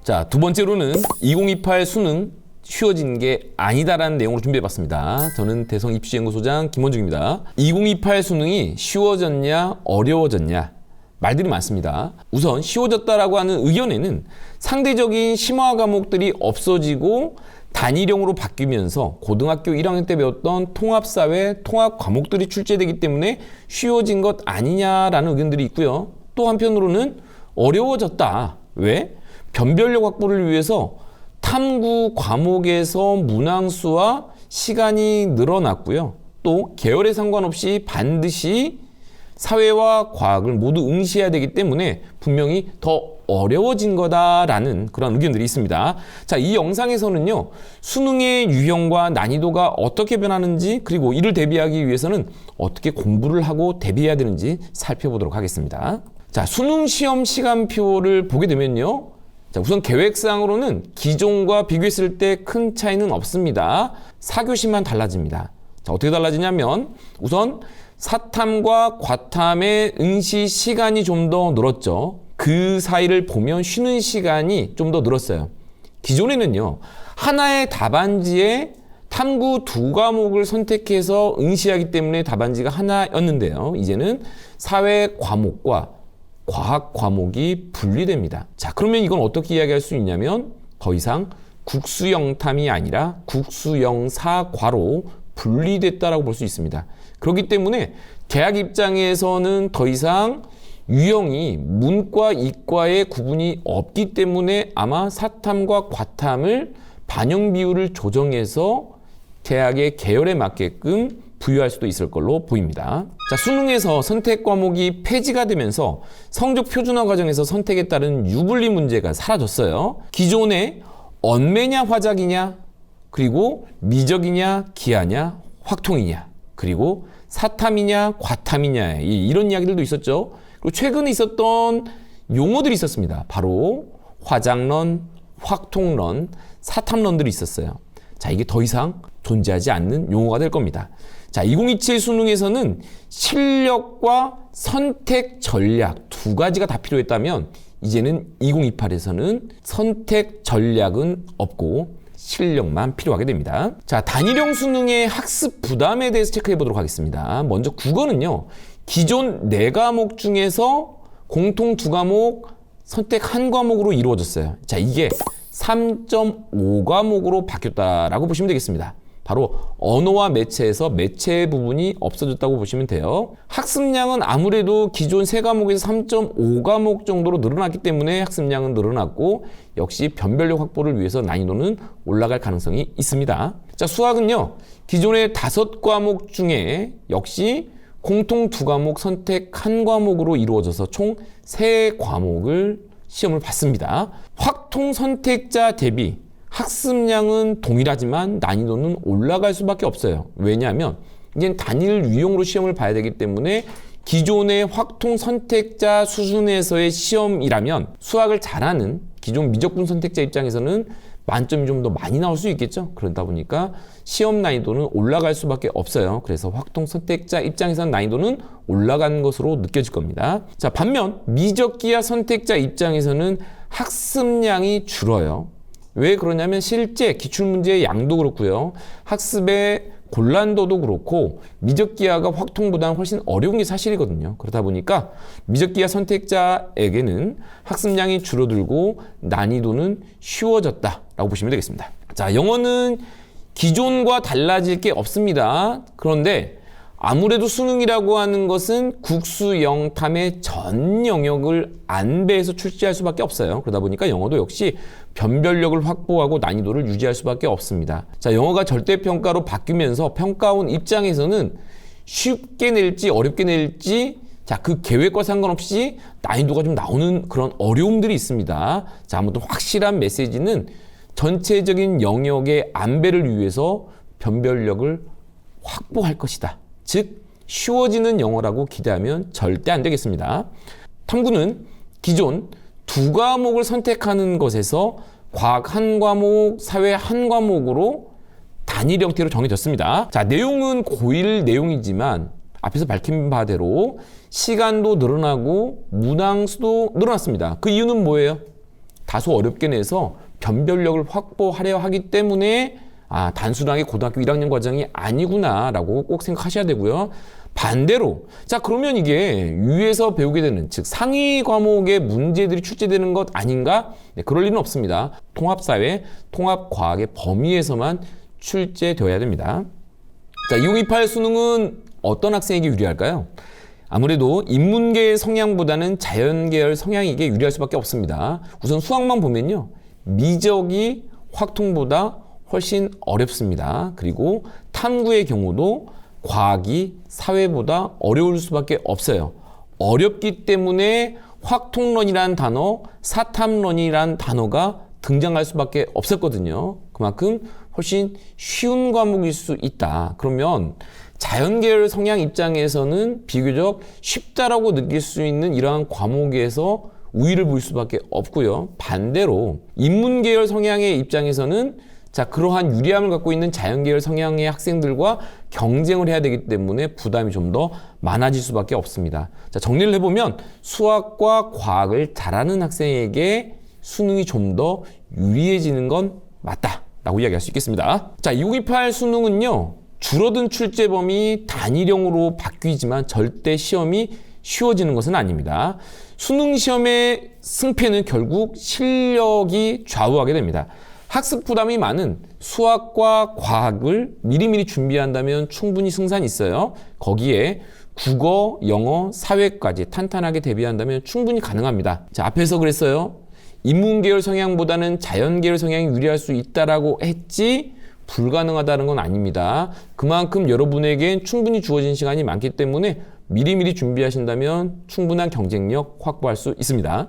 자, 두 번째로는 2028 수능 쉬워진 게 아니다라는 내용으로 준비해봤습니다. 저는 대성 입시연구소장 김원중입니다. 2028 수능이 쉬워졌냐 어려워졌냐 말들이 많습니다. 우선 쉬워졌다라고 하는 의견에는 상대적인 심화 과목들이 없어지고 단일형으로 바뀌면서 고등학교 1학년 때 배웠던 통합사회, 통합 과목들이 출제되기 때문에 쉬워진 것 아니냐라는 의견들이 있고요. 또 한편으로는 어려워졌다. 왜? 변별력 확보를 위해서 탐구 과목에서 문항수와 시간이 늘어났고요. 또 계열에 상관없이 반드시 사회와 과학을 모두 응시해야 되기 때문에 분명히 더 어려워진 거다라는 그런 의견들이 있습니다. 자, 이 영상에서는요, 수능의 유형과 난이도가 어떻게 변하는지, 그리고 이를 대비하기 위해서는 어떻게 공부를 하고 대비해야 되는지 살펴보도록 하겠습니다. 자, 수능 시험 시간표를 보게 되면요, 자, 우선 계획상으로는 기존과 비교했을 때 큰 차이는 없습니다. 4교시만 달라집니다. 자, 어떻게 달라지냐면 우선 사탐과 과탐의 응시 시간이 좀 더 늘었죠. 그 사이를 보면 쉬는 시간이 좀 더 늘었어요. 기존에는요, 하나의 답안지에 탐구 2과목을 선택해서 응시하기 때문에 답안지가 하나였는데요. 이제는 사회 과목과 과학 과목이 분리됩니다. 자, 그러면 이건 어떻게 이야기할 수 있냐면 더 이상 국수영탐이 아니라 국수영사과로 분리됐다라고 볼 수 있습니다. 그렇기 때문에 대학 입장에서는 더 이상 유형이 문과, 이과의 구분이 없기 때문에 아마 사탐과 과탐을 반영 비율을 조정해서 대학의 계열에 맞게끔 부여할 수도 있을 걸로 보입니다. 자, 수능에서 선택 과목이 폐지가 되면서 성적 표준화 과정에서 선택에 따른 유불리 문제가 사라졌어요. 기존에 언매냐 화작이냐, 그리고 미적이냐 기하냐 확통이냐, 그리고 사탐이냐 과탐이냐, 이런 이야기들도 있었죠. 그리고 최근에 있었던 용어들이 있었습니다. 바로 화작론, 확통론, 사탐론들이 있었어요. 자, 이게 더 이상 존재하지 않는 용어가 될 겁니다. 자, 2027 수능에서는 실력과 선택 전략 두 가지가 다 필요했다면 이제는 2028에서는 선택 전략은 없고 실력만 필요하게 됩니다. 자, 단일형 수능의 학습 부담에 대해서 체크해 보도록 하겠습니다. 먼저 국어는요, 기존 4과목 중에서 공통 2과목, 선택 1과목으로 이루어졌어요. 자, 이게 3.5과목으로 바뀌었다라고 보시면 되겠습니다. 바로 언어와 매체에서 매체 부분이 없어졌다고 보시면 돼요. 학습량은 아무래도 기존 3과목에서 3.5과목 정도로 늘어났기 때문에 학습량은 늘어났고, 역시 변별력 확보를 위해서 난이도는 올라갈 가능성이 있습니다. 자, 수학은요, 기존의 5과목 중에 역시 공통 2과목, 선택 1과목으로 이루어져서 총 3과목을 시험을 봤습니다. 확통 선택자 대비 학습량은 동일하지만 난이도는 올라갈 수밖에 없어요. 왜냐하면 이제 단일 유형으로 시험을 봐야 되기 때문에 기존의 확통 선택자 수준에서의 시험이라면 수학을 잘하는 기존 미적분 선택자 입장에서는 만점이 좀 더 많이 나올 수 있겠죠. 그러다 보니까 시험 난이도는 올라갈 수밖에 없어요. 그래서 확통 선택자 입장에서는 난이도는 올라간 것으로 느껴질 겁니다. 자, 반면 미적기하 선택자 입장에서는 학습량이 줄어요. 왜 그러냐면 실제 기출문제의 양도 그렇고요, 학습의 곤란도도 그렇고 미적기하가 확통보다는 훨씬 어려운 게 사실이거든요. 그러다 보니까 미적기하 선택자에게는 학습량이 줄어들고 난이도는 쉬워졌다라고 보시면 되겠습니다. 자, 영어는 기존과 달라질 게 없습니다. 그런데 아무래도 수능이라고 하는 것은 국수영탐의 전 영역을 안배해서 출제할 수밖에 없어요. 그러다 보니까 영어도 역시 변별력을 확보하고 난이도를 유지할 수밖에 없습니다. 자, 영어가 절대평가로 바뀌면서 평가원 입장에서는 쉽게 낼지 어렵게 낼지, 자, 그 계획과 상관없이 난이도가 좀 나오는 그런 어려움들이 있습니다. 자, 아무튼 확실한 메시지는 전체적인 영역의 안배를 위해서 변별력을 확보할 것이다. 즉, 쉬워지는 영어라고 기대하면 절대 안 되겠습니다. 탐구는 기존 2과목을 선택하는 것에서 과학 1과목, 사회 1과목으로 단일 형태로 정해졌습니다. 자, 내용은 고1 내용이지만 앞에서 밝힌 바대로 시간도 늘어나고 문항수도 늘어났습니다. 그 이유는 뭐예요? 다소 어렵게 내서 변별력을 확보하려 하기 때문에 단순하게 고등학교 1학년 과정이 아니구나라고 꼭 생각하셔야 되고요. 반대로 자 그러면 이게 위에서 배우게 되는 즉 상위 과목의 문제들이 출제되는 것 아닌가? 네, 그럴 리는 없습니다. 통합사회, 통합과학의 범위에서만 출제되어야 됩니다. 자, 2028 수능은 어떤 학생에게 유리할까요? 아무래도 인문계의 성향보다는 자연계열 성향에게 유리할 수밖에 없습니다. 우선 수학만 보면요. 미적이 확통보다 훨씬 어렵습니다. 그리고 탐구의 경우도 과학이 사회보다 어려울 수밖에 없어요. 어렵기 때문에 확통론이란 단어, 사탐론이란 단어가 등장할 수밖에 없었거든요. 그만큼 훨씬 쉬운 과목일 수 있다. 그러면 자연계열 성향 입장에서는 비교적 쉽다라고 느낄 수 있는 이러한 과목에서 우위를 볼 수밖에 없고요. 반대로 인문계열 성향의 입장에서는 자, 그러한 유리함을 갖고 있는 자연계열 성향의 학생들과 경쟁을 해야 되기 때문에 부담이 좀 더 많아질 수밖에 없습니다. 자, 정리를 해보면 수학과 과학을 잘하는 학생에게 수능이 좀 더 유리해지는 건 맞다라고 이야기할 수 있겠습니다. 자, 2028 수능은요. 줄어든 출제 범위 단일형으로 바뀌지만 절대 시험이 쉬워지는 것은 아닙니다. 수능 시험의 승패는 결국 실력이 좌우하게 됩니다. 학습 부담이 많은 수학과 과학을 미리미리 준비한다면 충분히 승산이 있어요. 거기에 국어, 영어, 사회까지 탄탄하게 대비한다면 충분히 가능합니다. 자, 앞에서 그랬어요. 인문계열 성향보다는 자연계열 성향이 유리할 수 있다라고 했지 불가능하다는 건 아닙니다. 그만큼 여러분에겐 충분히 주어진 시간이 많기 때문에 미리미리 준비하신다면 충분한 경쟁력 확보할 수 있습니다.